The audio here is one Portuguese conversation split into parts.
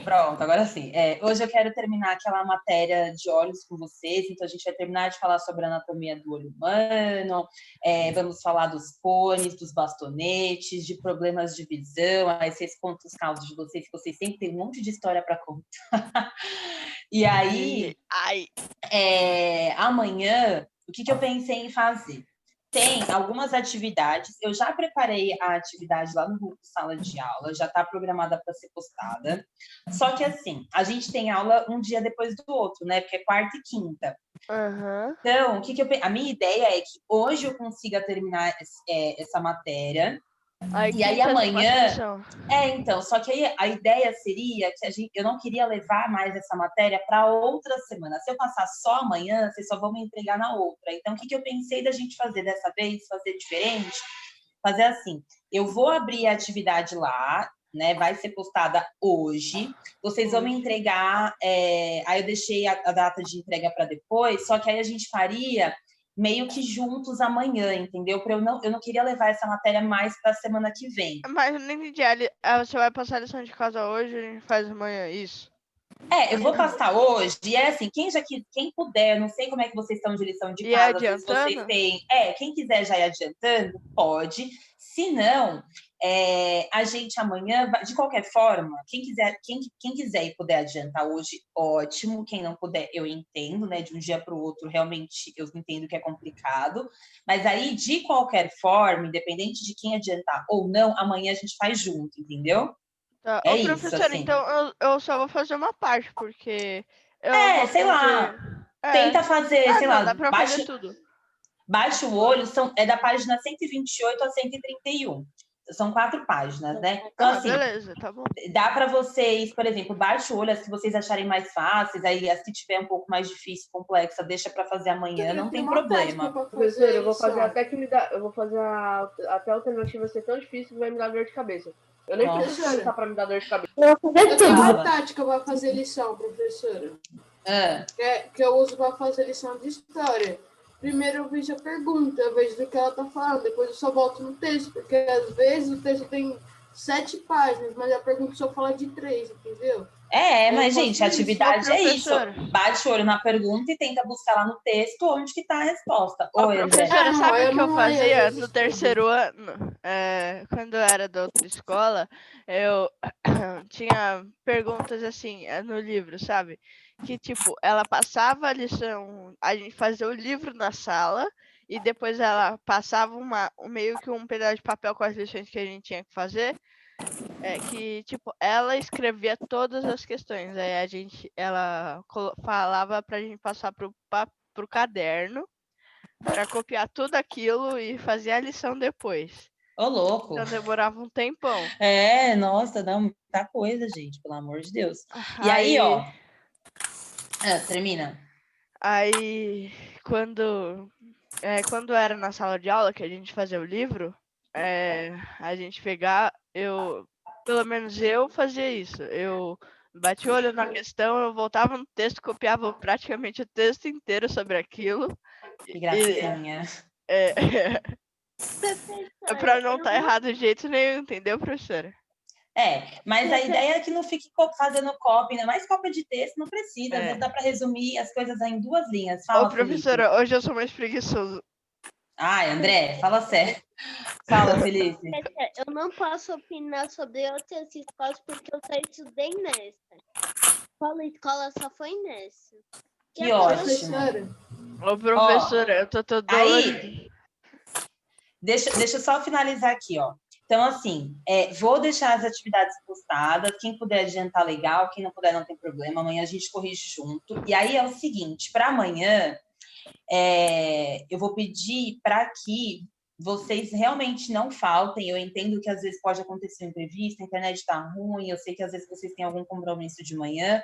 Pronto, agora sim. Hoje eu quero terminar aquela matéria de olhos com vocês, então a gente vai terminar de falar sobre a anatomia do olho humano, vamos falar dos cones, dos bastonetes, de problemas de visão, aí vocês contam os causos de vocês, que vocês sempre têm um monte de história para contar. E aí, amanhã, o que eu pensei em fazer? Tem algumas atividades, eu já preparei a atividade lá no grupo Sala de Aula, já está programada para ser postada, só que assim, a gente tem aula um dia depois do outro, né, porque é quarta e quinta. Então, a minha ideia é que hoje eu consiga terminar essa matéria, e aí amanhã... então, só que aí a ideia seria que eu não queria levar mais essa matéria para outra semana. Se eu passar só amanhã, vocês só vão me entregar na outra. Então, o que eu pensei da gente fazer dessa vez, fazer diferente? Fazer assim, eu vou abrir a atividade lá, né? Vai ser postada hoje. Vocês vão me entregar... aí eu deixei a data de entrega para depois, só que aí a gente faria... meio que juntos amanhã, entendeu? Eu não queria levar essa matéria mais para a semana que vem. Mas eu não entendi. Você vai passar a lição de casa hoje e a gente faz amanhã isso? Eu vou passar hoje, e assim, quem puder, não sei como é que vocês estão de lição de casa, se vocês têm... quem quiser já ir adiantando, pode. Se não, a gente amanhã, de qualquer forma, quem quiser e puder adiantar hoje, ótimo. Quem não puder, eu entendo, né? De um dia para o outro, realmente, eu entendo que é complicado. Mas aí, de qualquer forma, independente de quem adiantar ou não, amanhã a gente faz junto, entendeu? Tá. É Ô, isso, professora, assim. então eu só vou fazer uma parte, porque eu vou Sei fazer... lá. Tenta fazer, sei não, lá, dá pra fazer tudo. baixa o olho, é da página 128 a 131. São 4 páginas, né? Então, assim, beleza, tá bom. dá para vocês, por exemplo, baixa o olho, as que vocês acharem mais fáceis, aí as que tiver um pouco mais difícil, complexa, deixa para fazer amanhã, não tem problema. Professor, eu vou fazer até que eu vou fazer até a alternativa ser tão difícil que vai me dar dor de cabeça. Eu nem preciso pensar para me dar dor de cabeça. Eu tenho uma tática para fazer lição, professora. Que eu uso para fazer lição de história. Primeiro eu vejo a pergunta, eu vejo do que ela tá falando, depois eu só volto no texto, porque às vezes o texto tem 7 páginas, mas a pergunta só fala de 3, entendeu? Mas, gente, a atividade é isso. Bate o olho na pergunta e tenta buscar lá no texto onde que tá a resposta. Oi, professora, sabe o que eu fazia no terceiro ano? Quando eu era da outra escola, eu tinha perguntas assim, no livro, sabe? Que, tipo, ela passava a lição, a gente fazia o livro na sala, e depois ela passava meio que um pedaço de papel com as lições que a gente tinha que fazer, que, tipo, ela escrevia todas as questões, aí ela falava pra gente passar pro caderno, pra copiar tudo aquilo e fazer a lição depois. Ô, louco! Então demorava um tempão. Nossa, dá muita coisa, gente, pelo amor de Deus. E aí, ó... termina. Aí, quando era na sala de aula que a gente fazia o livro, a gente pelo menos eu fazia isso. Eu bati o olho na questão, eu voltava no texto, copiava praticamente o texto inteiro sobre aquilo. Que gracinha. Pra não estar errado de jeito nenhum, entendeu, professora? Mas a ideia é que não fique fazendo cópia, ainda mais cópia de texto, não precisa. Às vezes dá para resumir as coisas em 2 linhas. Fala, professora, Felipe. Hoje eu sou mais preguiçoso. Ai, André, fala sério. Fala, Felipe. Eu não posso opinar sobre outras escolas porque eu só estudei nessa. Qual escola só foi nessa? Que ótimo. Ô, professora, eu tô todo aí, deixa eu só finalizar aqui, ó. Então, assim, vou deixar as atividades postadas. Quem puder adiantar, legal. Quem não puder, não tem problema. Amanhã a gente corrige junto. E aí é o seguinte, para amanhã, eu vou pedir para que vocês realmente não faltem. Eu entendo que às vezes pode acontecer um imprevisto, a internet está ruim, eu sei que às vezes vocês têm algum compromisso de manhã,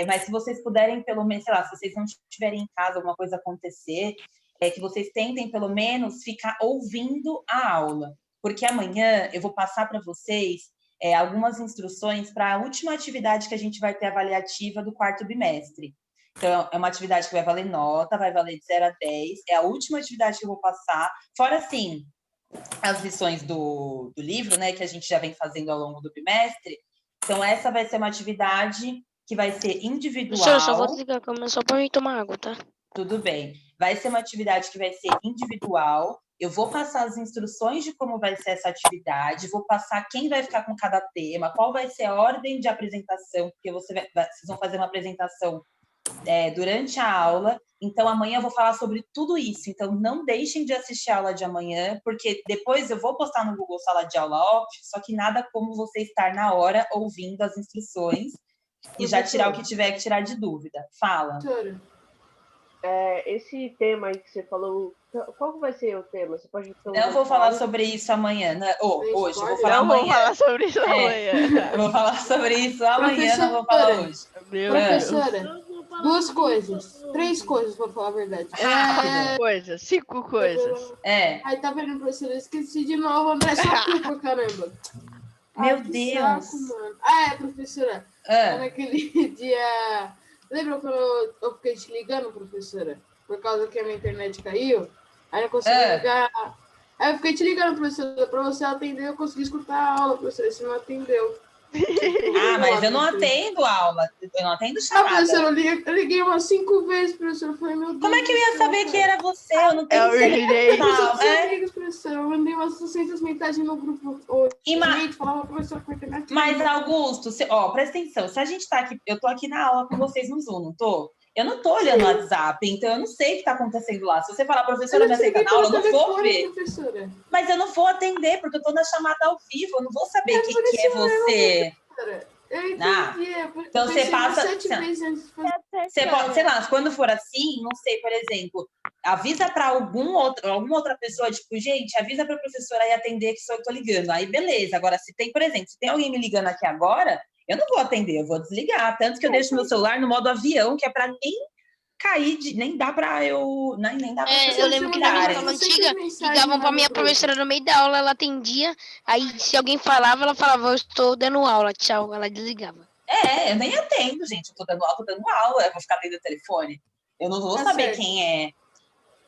mas se vocês puderem, pelo menos, sei lá, se vocês não estiverem em casa, alguma coisa acontecer, que vocês tentem, pelo menos, ficar ouvindo a aula, porque amanhã eu vou passar para vocês algumas instruções para a última atividade que a gente vai ter avaliativa do 4º bimestre. Então, é uma atividade que vai valer nota, vai valer de 0 a 10. É a última atividade que eu vou passar. Fora, assim, as lições do livro, né, que a gente já vem fazendo ao longo do bimestre. Então, essa vai ser uma atividade que vai ser individual. Professora, só vou desligar a câmera só para mim tomar água, tá? Tudo bem. Vai ser uma atividade que vai ser individual. Eu vou passar as instruções de como vai ser essa atividade, vou passar quem vai ficar com cada tema, qual vai ser a ordem de apresentação, porque vocês vão fazer uma apresentação durante a aula. Então, amanhã eu vou falar sobre tudo isso. Então, não deixem de assistir a aula de amanhã, porque depois eu vou postar no Google Sala de Aula off, só que nada como você estar na hora ouvindo as instruções e já tirar o que tiver que tirar de dúvida. Fala. Esse tema aí que você falou, qual vai ser o tema? Você pode... Eu vou falar sobre isso amanhã, né? Hoje, eu vou falar amanhã. Vou falar sobre isso amanhã. Eu vou falar sobre isso amanhã, não vou falar hoje. Professora, 2 coisas. 3 coisas, pra falar a verdade. 5 coisas. Aí tá vendo, professora? Eu esqueci de novo, André, só culpa, caramba. Meu Deus. Saco, mano. professora. Naquele dia... Lembra quando eu fiquei te ligando, professora? Por causa que a minha internet caiu? Aí eu consegui ligar. Aí eu fiquei te ligando, professora, pra você atender, eu consegui escutar a aula, professora, você não atendeu. Mas eu não atendo aula, eu não atendo chamada. Professora, eu liguei umas 5 vezes, professora, eu falei, meu Deus. Como é que eu ia saber que era você? Eu não tenho amigos, professora, eu mandei umas 600 mensagens no grupo hoje. Falava, professora, com a internet. Mas, Augusto, presta atenção, se a gente tá aqui, eu tô aqui na aula com vocês no Zoom, não tô? Eu não tô olhando o WhatsApp, então eu não sei o que tá acontecendo lá. Se você falar, professora, me aceita na aula, eu não vou ver. Professora. Mas eu não vou atender, porque eu tô na chamada ao vivo, eu não vou saber quem que é você. Então você passa... Você pode, sei lá, quando for assim, não sei, por exemplo, avisa para alguma outra pessoa, tipo, gente, avisa para a professora aí atender que só eu tô ligando. Aí, beleza. Agora, se tem, por exemplo, se tem alguém me ligando aqui agora, eu não vou atender, eu vou desligar. Tanto que eu deixo meu celular no modo avião, que é para nem cair, nem dá para eu... Nem dá pra eu lembro que na escola antiga, ligavam pra minha professora no meio da aula, ela atendia, aí se alguém falava, ela falava, eu estou dando aula, tchau, ela desligava. Eu nem atendo, gente, eu tô dando aula, eu vou ficar atendendo o telefone. Eu não vou saber quem é.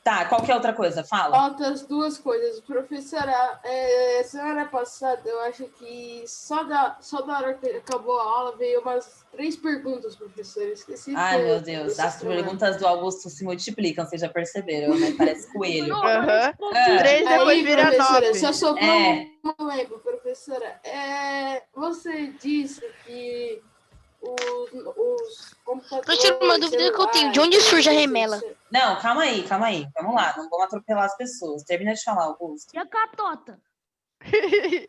Tá, qual que é outra coisa? Fala. Outras 2 coisas. Professora, semana passada, eu acho que só da hora que acabou a aula, veio umas 3 perguntas, professora. Esqueci. Ai, meu Deus. As perguntas do Augusto se multiplicam, vocês já perceberam, né? Parece coelho. 3 depois vira 9. Só sobrou uma lembro, professora. Você disse que os computadores... Professora, uma dúvida que eu tenho, de onde surge a remela? Não, calma aí. Vamos lá, não vamos atropelar as pessoas. Termina de falar, Augusto. E a catota?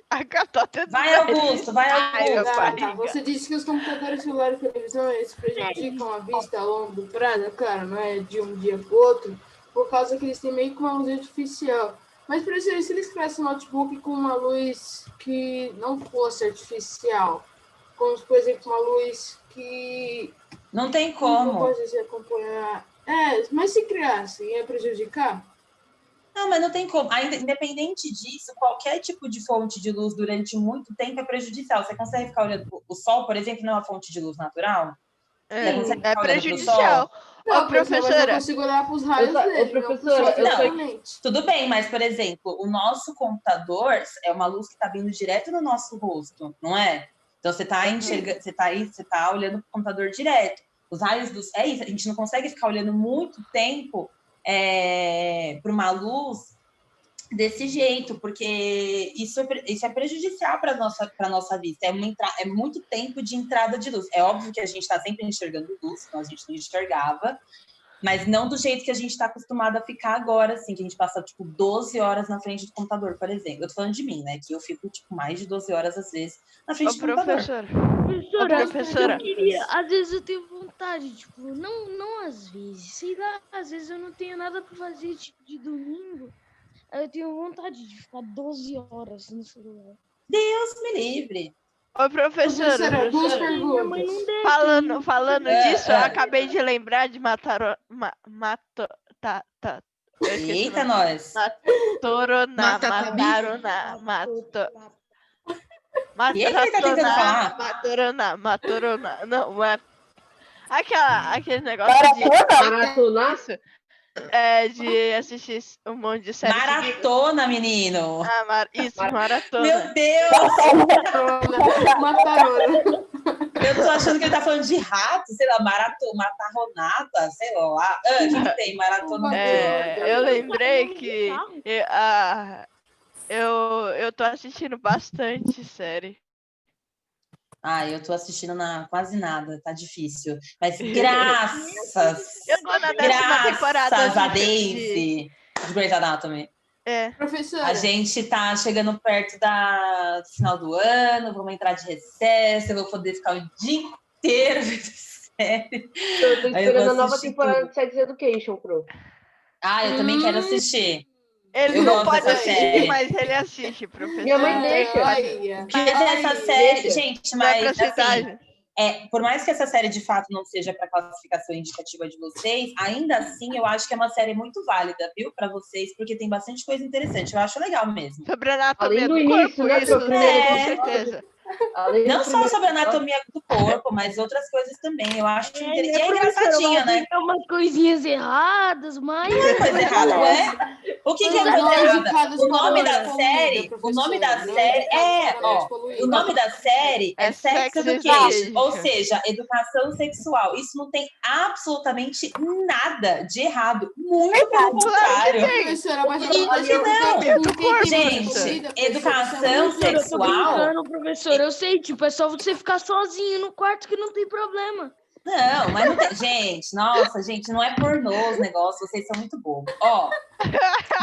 A catota Vai, Augusto, vai, Augusto. Você disse que os computadores, celulares e televisão, eles prejudicam a vista a longo prazo, cara, não é de um dia para o outro, por causa que eles têm meio que uma luz artificial. Mas, por exemplo, se eles tivessem um notebook com uma luz que não fosse artificial, como, por exemplo, uma luz que... Não tem como. Não pode se acompanhar. Mas se criasse, ia prejudicar? Não, mas não tem como. Ainda, independente disso, qualquer tipo de fonte de luz durante muito tempo é prejudicial. Você consegue ficar olhando o sol, por exemplo, não é uma fonte de luz natural? É prejudicial. Não, professora, eu consigo olhar para os raios dele. Professora, tudo bem, mas, por exemplo, o nosso computador é uma luz que está vindo direto no nosso rosto, não é? Então, você está enxergando, você tá olhando para o computador direto. Os raios dos... É isso, a gente não consegue ficar olhando muito tempo para uma luz desse jeito, porque isso é prejudicial para a nossa vista. É muito tempo de entrada de luz. É óbvio que a gente está sempre enxergando luz, senão a gente não enxergava, mas não do jeito que a gente está acostumado a ficar agora, assim, que a gente passa, 12 horas na frente do computador, por exemplo. Eu tô falando de mim, né, que eu fico, mais de 12 horas, às vezes, na frente do computador. Professora, eu queria, às vezes eu tenho vontade, não às vezes, sei lá, às vezes eu não tenho nada para fazer, de domingo, aí eu tenho vontade de ficar 12 horas no celular. Deus me livre. Ô, professora, duas perguntas. Falando disso, eu acabei de lembrar de Eita, nós. Maturana. Não, aquele negócio de... Maratonar? De assistir um monte de série. Maratona, menino! Isso, maratona. Meu Deus! Matarona. Eu tô achando que ele tá falando de rato, sei lá, matarronada, sei lá. O que tem? Maratona. Eu lembrei que eu tô assistindo bastante série. Eu tô assistindo quase nada, tá difícil. Mas graças a Daisy de Grey's Anatomy. Professora. A gente tá chegando perto do final do ano, vamos entrar de recesso, eu vou poder ficar o dia inteiro vendo série. Eu tô esperando a nova temporada de Sex Education, Pro. Eu também quero assistir. Ele não pode assistir, mas ele assiste, professor. Minha mãe deixa. Mas essa série, gente, mas assim, por mais que essa série de fato não seja para classificação indicativa de vocês, ainda assim eu acho que é uma série muito válida, viu, para vocês, porque tem bastante coisa interessante. Eu acho legal mesmo. Sobre a anatomia do corpo, né, isso, com certeza. Não só sobre a anatomia do corpo, mas outras coisas também. Eu acho interessante. E é engraçadinha, né? Tem umas coisinhas erradas, mas. Não é coisa errada, ué? O que é coisa errada? O nome da série. O nome da série o nome da série é Sex Education, ou seja, educação sexual. Isso não tem absolutamente nada de errado. Muito pelo contrário. Gente, educação sexual. Professor, eu sei, tipo, é só você ficar sozinho no quarto que não tem problema. Não, mas não tem. Gente, nossa, gente, não é pornô os negócios, vocês são muito bobos.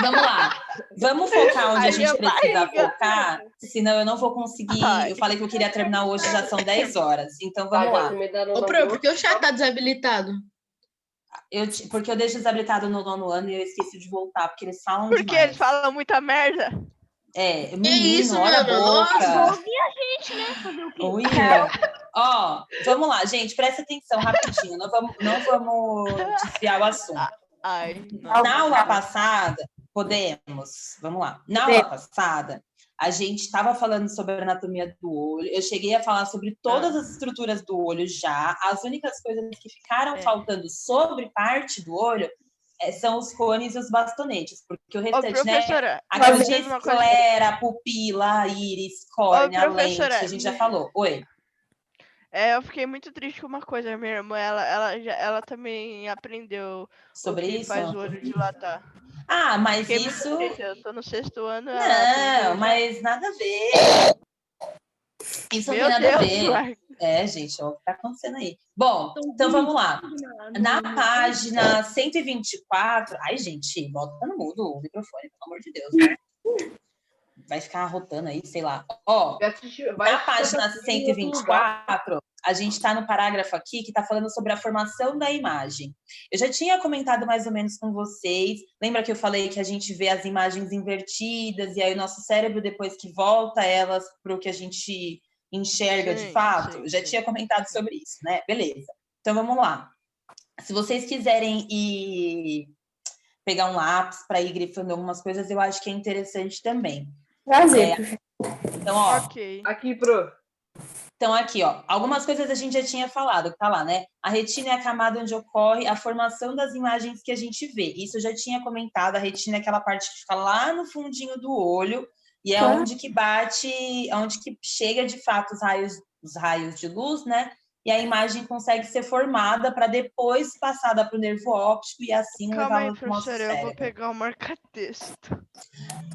Vamos lá. Vamos focar onde a gente precisa focar, senão eu não vou conseguir. Eu falei que eu queria terminar hoje, já são 10 horas. Então vamos lá. Pro, por que o chat tá desabilitado? Porque eu deixo desabilitado no 9º ano e eu esqueci de voltar, porque eles falam demais. Porque eles falam muita merda. Menino, olha a boca. Ouvir a gente, né? Fazer o quê? Vamos lá, gente, presta atenção rapidinho. Não vamos desviar o assunto. Na aula passada, vamos lá. Na aula passada, a gente estava falando sobre a anatomia do olho. Eu cheguei a falar sobre todas as estruturas do olho já. As únicas coisas que ficaram faltando sobre parte do olho são os cones e os bastonetes, porque o restante, né? Aquela de esclera, pupila, íris, córnea, lente, que a gente já falou. Oi. Eu fiquei muito triste com uma coisa. Minha irmã, ela também aprendeu sobre isso. Faz o olho dilatar. Mas fiquei isso. Eu tô no 6º ano. Não, mas nada a ver. Isso não tem nada a ver. Gente, olha o que tá acontecendo aí. Bom, então vamos lá. Na página 124... Ai, gente, bota no mudo o microfone, pelo amor de Deus, né? Vai ficar arrotando aí, sei lá. Na página 124, a gente tá no parágrafo aqui que tá falando sobre a formação da imagem. Eu já tinha comentado mais ou menos com vocês. Lembra que eu falei que a gente vê as imagens invertidas e aí o nosso cérebro, depois que volta elas pro que a gente enxerga de fato? Já tinha comentado sobre isso, né? Beleza. Então, vamos lá. Se vocês quiserem pegar um lápis para ir grifando algumas coisas, eu acho que é interessante também. Prazer. Então, Aqui, Pro. Então, aqui, algumas coisas a gente já tinha falado, que tá lá, né? A retina é a camada onde ocorre a formação das imagens que a gente vê. Isso eu já tinha comentado. A retina é aquela parte que fica lá no fundinho do olho, e é onde que bate, onde que chega de fato os raios de luz, né? E a imagem consegue ser formada para depois passada para o nervo óptico e assim levar para o nosso cérebro. Eu vou pegar o marca-texto.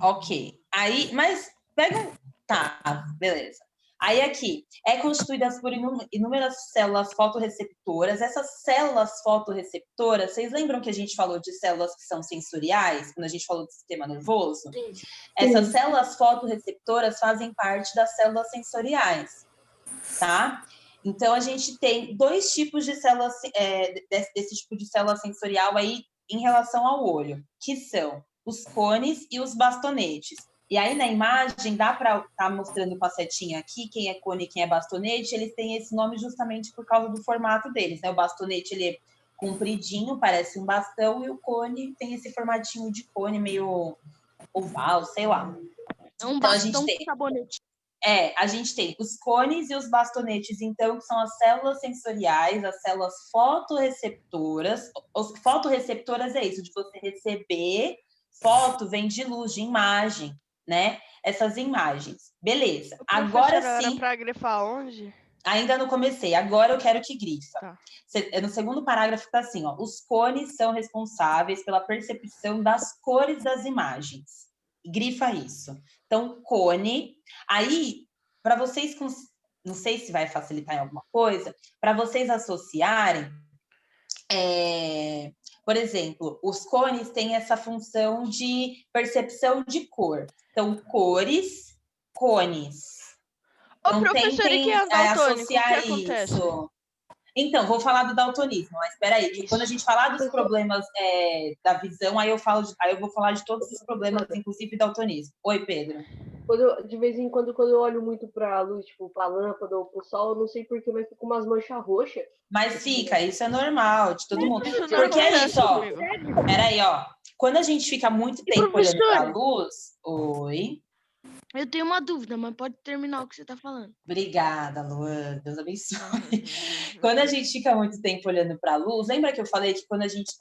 Ok. Aí, mas pega Tá, beleza. Aí aqui, é constituída por inúmeras células fotorreceptoras. Essas células fotorreceptoras, vocês lembram que a gente falou de células que são sensoriais, quando a gente falou do sistema nervoso? Sim. Essas células fotorreceptoras fazem parte das células sensoriais, tá? Então, a gente tem dois tipos de células, desse tipo de célula sensorial aí em relação ao olho, que são os cones e os bastonetes. E aí, na imagem, dá para estar mostrando com a setinha aqui quem é cone e quem é bastonete. Eles têm esse nome justamente por causa do formato deles, né? O bastonete, ele é compridinho, parece um bastão, e o cone tem esse formatinho de cone meio oval, sei lá. É um bastão com sabonete. A gente tem os cones e os bastonetes, então, que são as células sensoriais, as células fotorreceptoras. Os fotorreceptoras é isso, de você receber foto, vem de luz, de imagem, né? Essas imagens. Beleza. Agora sim. Era para grifar onde? Ainda não comecei, agora eu quero que grifa. Tá. No segundo parágrafo está assim, ó, os cones são responsáveis pela percepção das cores das imagens. Grifa isso. Então, cone. Aí, para vocês, não sei se vai facilitar em alguma coisa, para vocês associarem, por exemplo, os cones têm essa função de percepção de cor. Então, cores, cones. Ô, professor, e que é daltônico, o que acontece? Isso. Então, vou falar do daltonismo, mas espera aí, que quando a gente falar dos problemas da visão, aí eu vou falar de todos os problemas, inclusive daltonismo. Oi, Pedro. De vez em quando eu olho muito para a luz, tipo, para a lâmpada ou para o sol, eu não sei porquê, mas fica umas manchas roxas. Mas fica, isso é normal, de todo mundo. Porque é isso, ó. Peraí, ó. Quando a gente fica muito tempo olhando para a luz... Oi? Eu tenho uma dúvida, mas pode terminar o que você está falando. Obrigada, Luan. Deus abençoe. Quando a gente fica muito tempo olhando para a luz, lembra que eu falei que quando a gente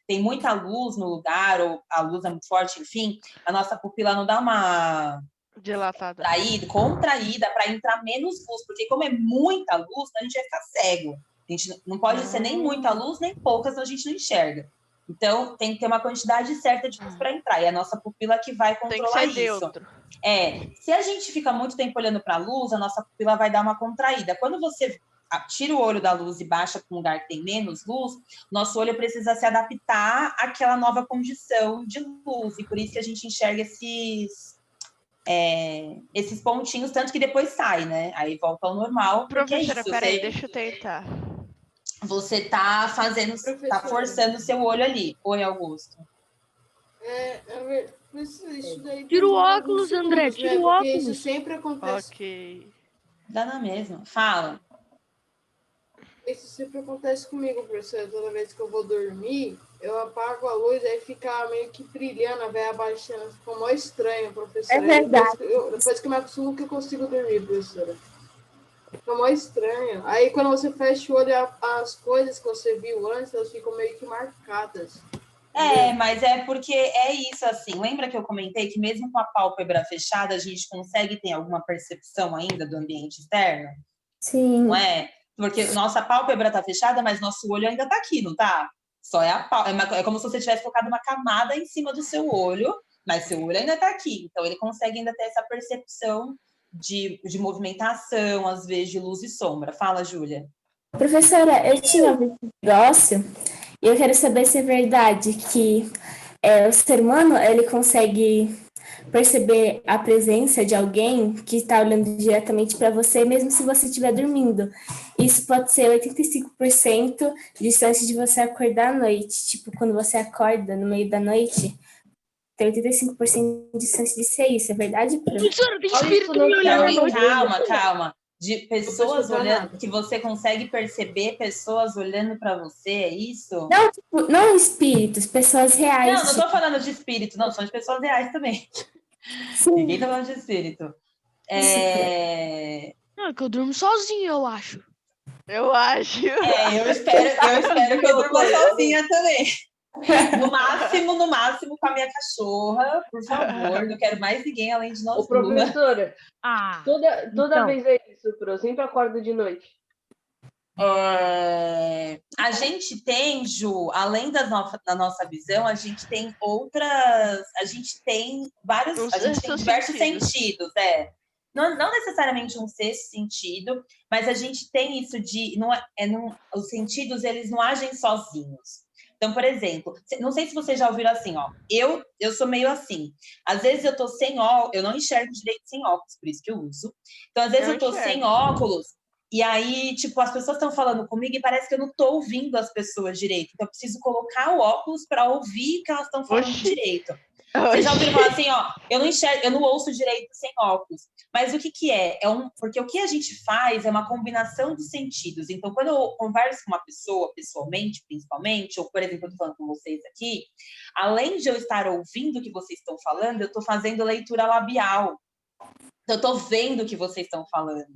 tem muita luz no lugar, ou a luz é muito forte, enfim, a nossa pupila não dá uma dilatada, contraída para entrar menos luz, porque como é muita luz, a gente vai ficar cego. A gente não pode ser nem muita luz, nem pouca, senão a gente não enxerga. Então, tem que ter uma quantidade certa de luz para entrar. E é a nossa pupila que vai controlar isso. Se a gente fica muito tempo olhando para a luz, a nossa pupila vai dar uma contraída. Quando você tira o olho da luz e baixa para um lugar que tem menos luz, nosso olho precisa se adaptar àquela nova condição de luz. E por isso que a gente enxerga esses pontinhos, tanto que depois sai, né? Aí volta ao normal. Professora, peraí, deixa eu tentar. Você tá forçando o seu olho ali. Oi, Augusto. Tira o óculos, André, tira o óculos. Isso sempre acontece. Ok. Dá na mesma. Fala. Isso sempre acontece comigo, professor. Toda vez que eu vou dormir, eu apago a luz, aí fica meio que brilhando, vai abaixando. Ficou mó estranho, professor. É verdade. Depois que eu me acostumo que eu consigo dormir, professora. Fica mó estranho. Aí quando você fecha o olho, as coisas que você viu antes, elas ficam meio que marcadas. Mas é porque é isso, assim. Lembra que eu comentei que mesmo com a pálpebra fechada, a gente consegue ter alguma percepção ainda do ambiente externo? Sim. Não é? Porque nossa pálpebra tá fechada, mas nosso olho ainda tá aqui, não tá? Só é a pálpebra. É como se você tivesse colocado uma camada em cima do seu olho, mas seu olho ainda tá aqui. Então, ele consegue ainda ter essa percepção de movimentação, às vezes, de luz e sombra. Fala, Júlia. Professora, eu tinha ouvido um negócio e eu quero saber se é verdade que o ser humano ele consegue perceber a presença de alguém que está olhando diretamente para você, mesmo se você estiver dormindo. Isso pode ser 85% de chance de você acordar à noite. Tipo, quando você acorda no meio da noite, tem 85% de chance de ser isso. É verdade, professora? Tem espírito me olhando. Calma. De pessoas olhando, que você consegue perceber pessoas olhando para você, é isso? Não, tipo, não espíritos, pessoas reais. Não tô falando de espírito, não, são de pessoas reais também. Sim. Ninguém tá falando de espírito. Não, é que eu durmo sozinho, eu acho. Eu acho. Eu espero que eu durma sozinha também. No máximo, com a minha cachorra, por favor. Não quero mais ninguém além de nós. Ô, professora, toda então. vez é isso, eu sempre acordo de noite. A gente tem, Ju, além da nossa visão, a gente tem outras. A gente tem vários. A gente tem diversos sentidos, Não necessariamente um sexto sentido, mas a gente tem isso de. Os sentidos, eles não agem sozinhos. Então, por exemplo, não sei se vocês já ouviram assim, ó. Eu sou meio assim. Às vezes eu tô sem óculos, eu não enxergo direito sem óculos, por isso que eu uso. Então, às vezes eu tô sem óculos, e aí, tipo, as pessoas estão falando comigo e parece que eu não tô ouvindo as pessoas direito. Então, eu preciso colocar o óculos para ouvir que elas estão falando direito. Vocês já ouviram falar assim, ó, eu não enxergo, eu não ouço direito sem óculos. Mas o que é? Porque o que a gente faz é uma combinação de sentidos. Então, quando eu converso com uma pessoa, pessoalmente, principalmente, ou, por exemplo, eu tô falando com vocês aqui, além de eu estar ouvindo o que vocês estão falando, eu tô fazendo leitura labial. Então, eu estou vendo o que vocês estão falando.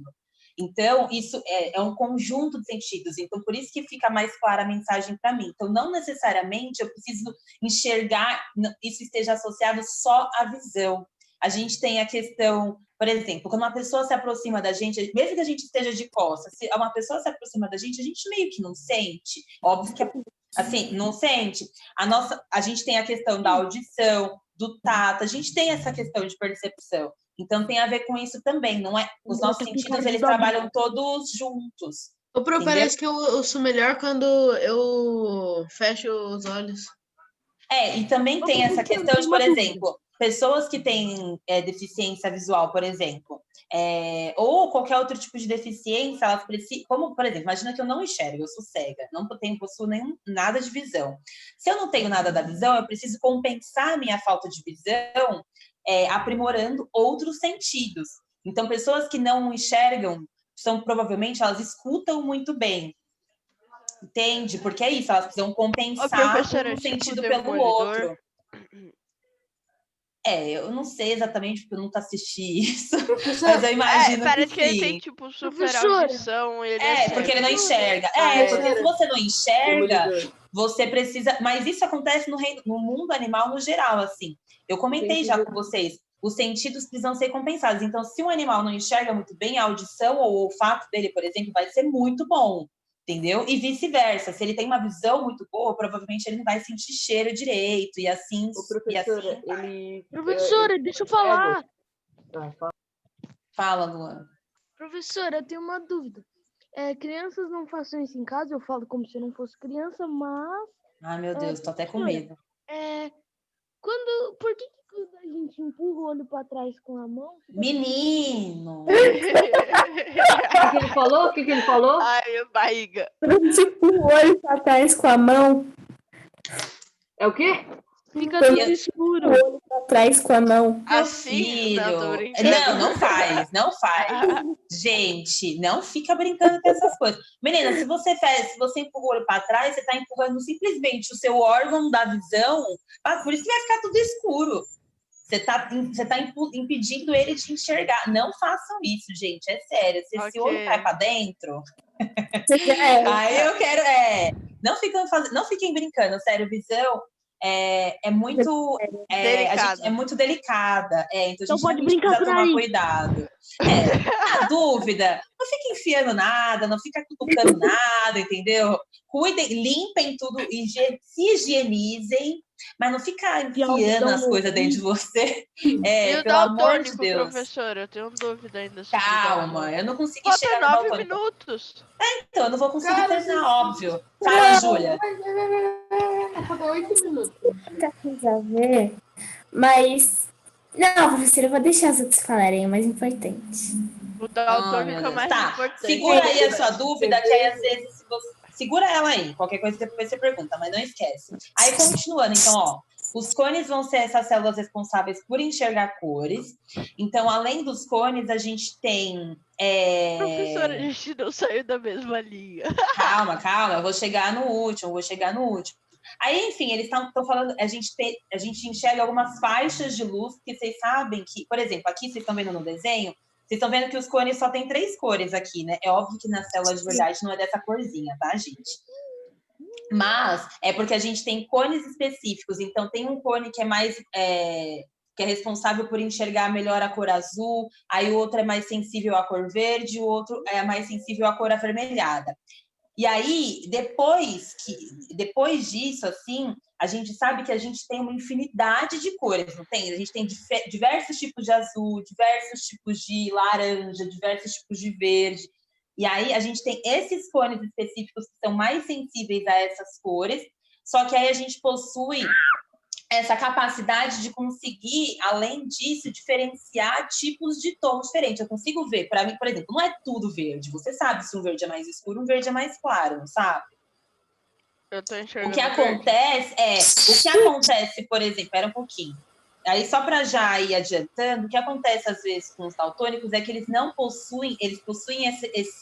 Então, isso é um conjunto de sentidos. Então, por isso que fica mais clara a mensagem para mim. Então, não necessariamente eu preciso enxergar, isso esteja associado só à visão. A gente tem a questão, por exemplo, quando uma pessoa se aproxima da gente, mesmo que a gente esteja de costas, se uma pessoa se aproxima da gente, a gente meio que não sente. Óbvio que, assim, não sente. A gente tem a questão da audição, do tato, a gente tem essa questão de percepção. Então, tem a ver com isso também, não é? Os nossos sentidos, eles trabalham todos juntos. Parece que eu ouço melhor quando eu fecho os olhos. E também tem essa questão de, por exemplo, pessoas que têm deficiência visual, por exemplo, ou qualquer outro tipo de deficiência, elas precisam, como, por exemplo, imagina que eu não enxergo, eu sou cega, não possuo nada de visão. Se eu não tenho nada da visão, eu preciso compensar a minha falta de visão aprimorando outros sentidos. Então, pessoas que não enxergam, provavelmente, elas escutam muito bem. Entende? Porque é isso, elas precisam compensar um sentido pelo outro. Eu não sei exatamente, porque eu nunca assisti isso, mas eu imagino parece que ele tem, tipo, super audição. Porque ele não enxerga. Porque se você não enxerga, você precisa... Mas isso acontece no mundo animal no geral, assim. Eu comentei já com vocês. Os sentidos precisam ser compensados. Então, se um animal não enxerga muito bem, a audição ou o olfato dele, por exemplo, vai ser muito bom. Entendeu? E vice-versa. Se ele tem uma visão muito boa, provavelmente ele não vai sentir cheiro direito. E assim... Professora, deixa eu falar. Fala, Luan. Professora, eu tenho uma dúvida. Crianças não façam isso em casa, eu falo como se eu não fosse criança, mas... Ai, meu Deus, tô até com medo. Por que quando a gente empurra o olho para trás com a mão... Menino! O que ele falou? O que ele falou? Ai, minha barriga. Empurra o olho para trás com a mão. É o quê? Fica tudo escuro. O olho para trás com a mão. Filho. Não faz. Gente, não fica brincando com essas coisas. Menina, se você empurra o olho para trás, você está empurrando simplesmente o seu órgão da visão, por isso que vai ficar tudo escuro. Você tá impedindo ele de enxergar. Não façam isso, gente. É sério. Se esse olho cai para dentro... Aí eu quero... Não fiquem brincando. Sério, visão é muito delicada. Então a gente pode brincar precisa tomar cuidado. A dúvida, não fica enfiando nada, não fica cutucando nada, entendeu? Cuidem, limpem tudo, se higienizem, mas não fica enfiando as coisas dentro de você. Pelo amor de Deus. Professor, eu tenho dúvida ainda. Calma, eu não consegui chegar no 9 minutos. Então, eu não vou conseguir terminar, óbvio. Fala, Júlia. Falou 8 minutos. Precisa ver, mas... Não, professora, eu vou deixar os outros falarem, é mais importante. O daltônico é mais importante. Segura aí a sua dúvida, que aí às vezes... Segura ela aí, qualquer coisa depois você pergunta, mas não esquece. Aí, continuando, então, os cones vão ser essas células responsáveis por enxergar cores. Então, além dos cones, a gente tem... Professora, a gente não saiu da mesma linha. Calma, eu vou chegar no último. Aí, enfim, eles estão falando, a gente enxerga algumas faixas de luz, que vocês sabem que, por exemplo, aqui vocês estão vendo no desenho, vocês estão vendo que os cones só tem 3 cores aqui, né? É óbvio que nas células de verdade não é dessa corzinha, tá, gente? Mas é porque a gente tem cones específicos. Então, tem um cone que é mais... que é responsável por enxergar melhor a cor azul, aí o outro é mais sensível à cor verde, o outro é mais sensível à cor avermelhada. E aí, depois disso, assim, a gente sabe que a gente tem uma infinidade de cores, não tem? A gente tem diversos tipos de azul, diversos tipos de laranja, diversos tipos de verde. E aí, a gente tem esses cones específicos que são mais sensíveis a essas cores, só que aí a gente possui essa capacidade de conseguir, além disso, diferenciar tipos de tons diferentes. Eu consigo ver, para mim, por exemplo, não é tudo verde. Você sabe se um verde é mais escuro, um verde é mais claro, não sabe? Eu tô enxergando. O que acontece, por exemplo, era um pouquinho. Aí, só para já ir adiantando, o que acontece às vezes com os daltônicos é que eles possuem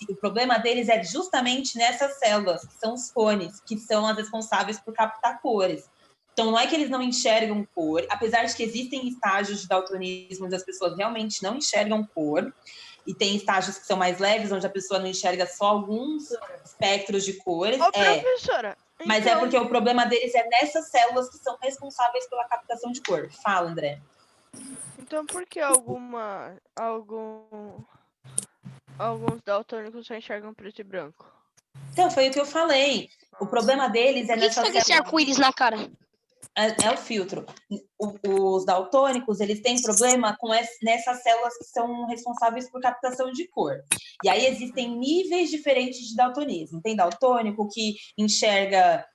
o problema deles é justamente nessas células, que são os cones, que são as responsáveis por captar cores. Então, não é que eles não enxergam cor, apesar de que existem estágios de daltonismo onde as pessoas realmente não enxergam cor, e tem estágios que são mais leves, onde a pessoa não enxerga só alguns espectros de cores. Professora, mas é porque o problema deles é nessas células que são responsáveis pela captação de cor. Fala, André. Então, por que alguns daltônicos só enxergam preto e branco? Então, foi o que eu falei. O problema deles é nessas células... Por que esse arco-íris na cara? É o filtro. Os daltônicos, eles têm problema nessas células que são responsáveis por captação de cor. E aí existem níveis diferentes de daltonismo. Tem daltônico que enxerga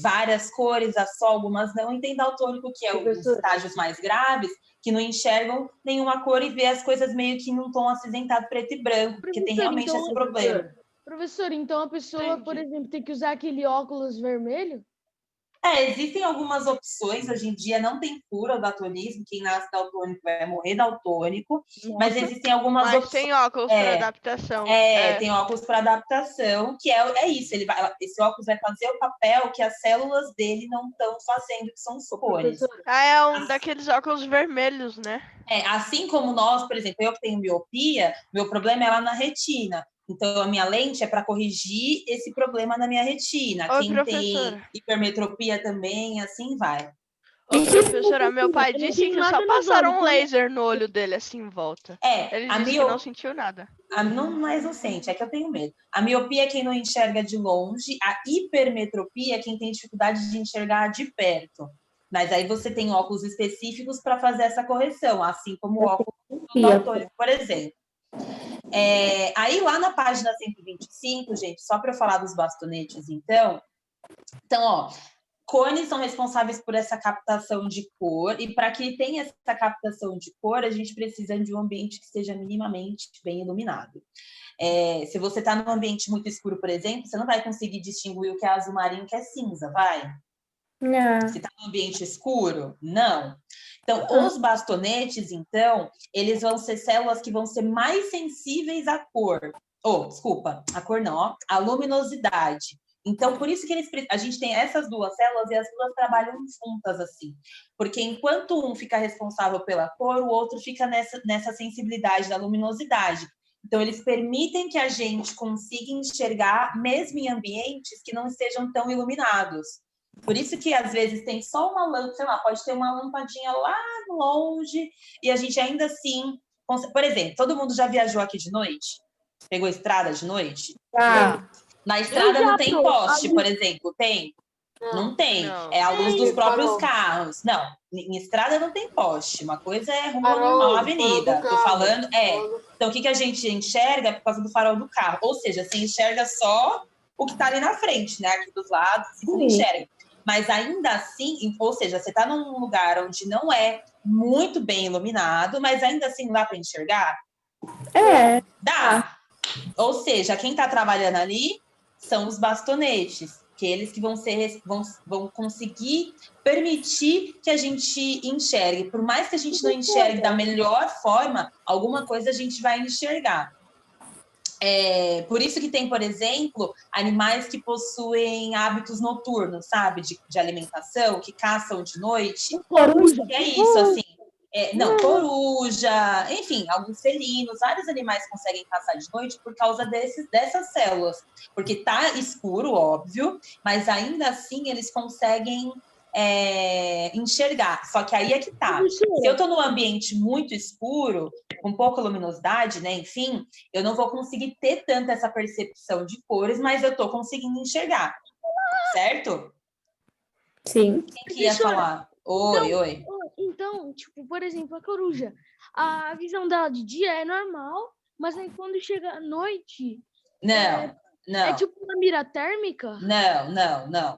várias cores, só algumas não. E tem daltônico que é os estágios mais graves, que não enxergam nenhuma cor e vê as coisas meio que num tom acinzentado, preto e branco, porque tem realmente então, esse problema. Professor, então a pessoa, por exemplo, tem que usar aquele óculos vermelho? Existem algumas opções. Hoje em dia não tem cura ao daltonismo. Quem nasce daltônico vai morrer daltônico. Nossa. Mas existem algumas opções. Tem óculos para adaptação. Tem óculos para adaptação, que é isso. Esse óculos vai fazer o papel que as células dele não estão fazendo, que são os cores. É um daqueles óculos vermelhos, né? Assim como nós, por exemplo, eu que tenho miopia, meu problema é lá na retina. Então, a minha lente é para corrigir esse problema na minha retina. Quem tem hipermetropia também, assim vai. Ô, professora, meu pai disse que só passaram um laser no olho dele, assim, em volta. Ele disse que não sentiu nada. Mas não sente, é que eu tenho medo. A miopia é quem não enxerga de longe, a hipermetropia é quem tem dificuldade de enxergar de perto. Mas aí você tem óculos específicos para fazer essa correção, assim como o óculos daltônico, por exemplo. Aí lá na página 125, gente, só para eu falar dos bastonetes, então, ó, cones são responsáveis por essa captação de cor, e para que tenha essa captação de cor, a gente precisa de um ambiente que esteja minimamente bem iluminado. Se você está num ambiente muito escuro, por exemplo, você não vai conseguir distinguir o que é azul marinho e o que é cinza, vai? Não. Você está num ambiente escuro? Não. Então, os bastonetes, então, eles vão ser células que vão ser mais sensíveis à cor. Desculpa, a cor não, ó, a luminosidade. Então, por isso que a gente tem essas duas células e as duas trabalham juntas, assim. Porque enquanto um fica responsável pela cor, o outro fica nessa sensibilidade da luminosidade. Então, eles permitem que a gente consiga enxergar, mesmo em ambientes que não estejam tão iluminados. Por isso que, às vezes, tem só uma lâmpada, sei lá, pode ter uma lampadinha lá longe, e a gente ainda assim... Por exemplo, todo mundo já viajou aqui de noite? Pegou estrada de noite? Na estrada não tem poste, por exemplo, tem? Não tem. Não. É a luz dos próprios carros. Não, em estrada não tem poste. Uma coisa é rumo normal, avenida. Tô falando, Então, o que a gente enxerga é por causa do farol do carro. Ou seja, você enxerga só o que tá ali na frente, né? Aqui dos lados, você não enxerga. Mas ainda assim, ou seja, você tá num lugar onde não é muito bem iluminado, mas ainda assim não dá para enxergar? Dá. Ou seja, quem tá trabalhando ali são os bastonetes, que eles que vão conseguir permitir que a gente enxergue. Por mais que a gente não enxergue da melhor forma, alguma coisa a gente vai enxergar. Por isso que tem, por exemplo, animais que possuem hábitos noturnos, sabe? De alimentação, que caçam de noite. Coruja. É isso, assim. Coruja, enfim, alguns felinos, vários animais conseguem caçar de noite por causa dessas células. Porque tá escuro, óbvio, mas ainda assim eles conseguem enxergar. Só que aí é que tá. Se eu tô num ambiente muito escuro, com pouca luminosidade, né, enfim, eu não vou conseguir ter tanta essa percepção de cores, mas eu tô conseguindo enxergar. Certo? Sim. Quem que ia falar? Oi. Então, tipo, por exemplo, a coruja, a visão dela de dia é normal, mas aí quando chega à noite... Não. É tipo uma mira térmica? Não.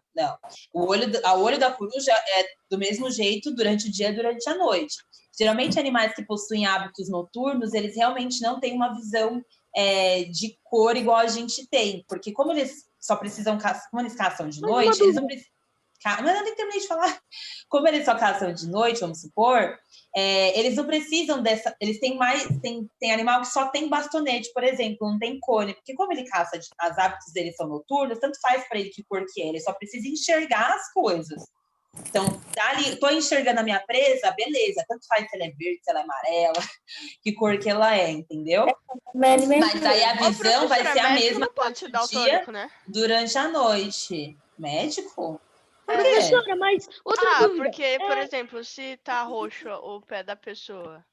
O olho da coruja é do mesmo jeito durante o dia e durante a noite. Geralmente, animais que possuem hábitos noturnos, eles realmente não têm uma visão de cor igual a gente tem. Porque como eles só precisam como eles caçam de noite, eles não precisam... Mas eu nem terminei de falar. Como eles só caçam de noite, vamos supor, eles não precisam dessa... Eles têm mais... Tem animal que só tem bastonete, por exemplo, não tem cone. Porque como ele caça, os hábitos dele são noturnos, tanto faz para ele que cor que é. Ele só precisa enxergar as coisas. Então, ali, tô enxergando a minha presa, beleza. Tanto faz se ela é verde, se ela é amarela, que cor que ela é, entendeu? Mas aí a visão vai ser a mesma durante o dia, né? Durante a noite. Médico? Professora, mas outra dúvida. Porque, por exemplo, se tá roxo o pé da pessoa.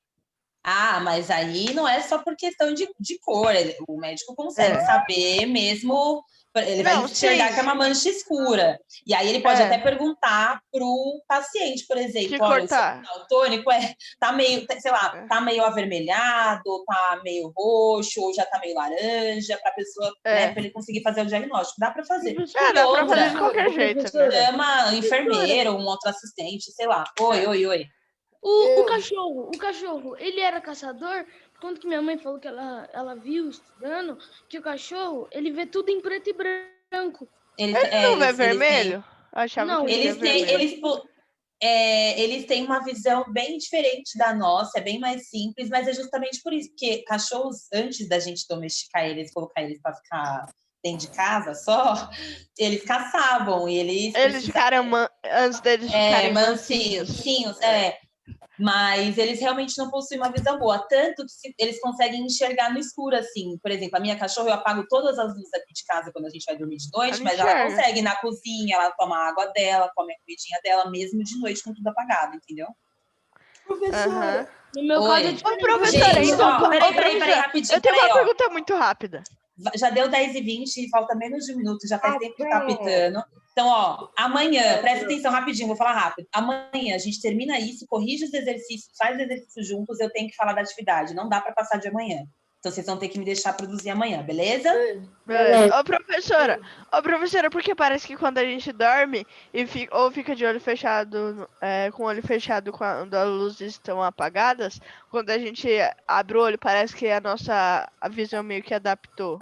Mas aí não é só por questão de cor. O médico consegue saber mesmo. Ele vai enxergar que é uma mancha escura. E aí ele pode até perguntar pro paciente, por exemplo, olha, o seu daltônico tá meio, sei lá, tá meio avermelhado, tá meio roxo, ou já tá meio laranja, pra pessoa, né, pra ele conseguir fazer o diagnóstico. Dá pra fazer. Dá pra fazer de qualquer jeito. Chama um enfermeiro, um outro assistente, sei lá. Oi. O cachorro, ele era caçador? Quando que minha mãe falou que ela viu estudando que o cachorro, ele vê tudo em preto e branco. Ele não vê vermelho? Não, eles têm uma visão bem diferente da nossa, é bem mais simples, mas é justamente por isso, porque cachorros, antes da gente domesticar eles, colocar eles para ficar dentro de casa só, eles caçavam e eles ficaram antes deles ficarem mansinhos, mas eles realmente não possuem uma visão boa, tanto que eles conseguem enxergar no escuro, assim. Por exemplo, a minha cachorra, eu apago todas as luzes aqui de casa quando a gente vai dormir de noite, mas ela consegue ir na cozinha, ela toma a água dela, come a comidinha dela, mesmo de noite com tudo apagado, entendeu? Professora, no meu caso é diferente. Professora, peraí, rapidinho. Eu tenho uma pergunta muito rápida. Já deu 10h20, falta menos de um minuto, já faz tempo que tá apitando. Então, amanhã, presta atenção rapidinho, vou falar rápido. Amanhã a gente termina isso, corrige os exercícios, faz os exercícios juntos, eu tenho que falar da atividade. Não dá para passar de amanhã. Então, vocês vão ter que me deixar produzir amanhã, beleza? Ô, professora, porque parece que quando a gente dorme ou fica de olho fechado, com o olho fechado quando as luzes estão apagadas, quando a gente abre o olho, parece que a visão meio que adaptou.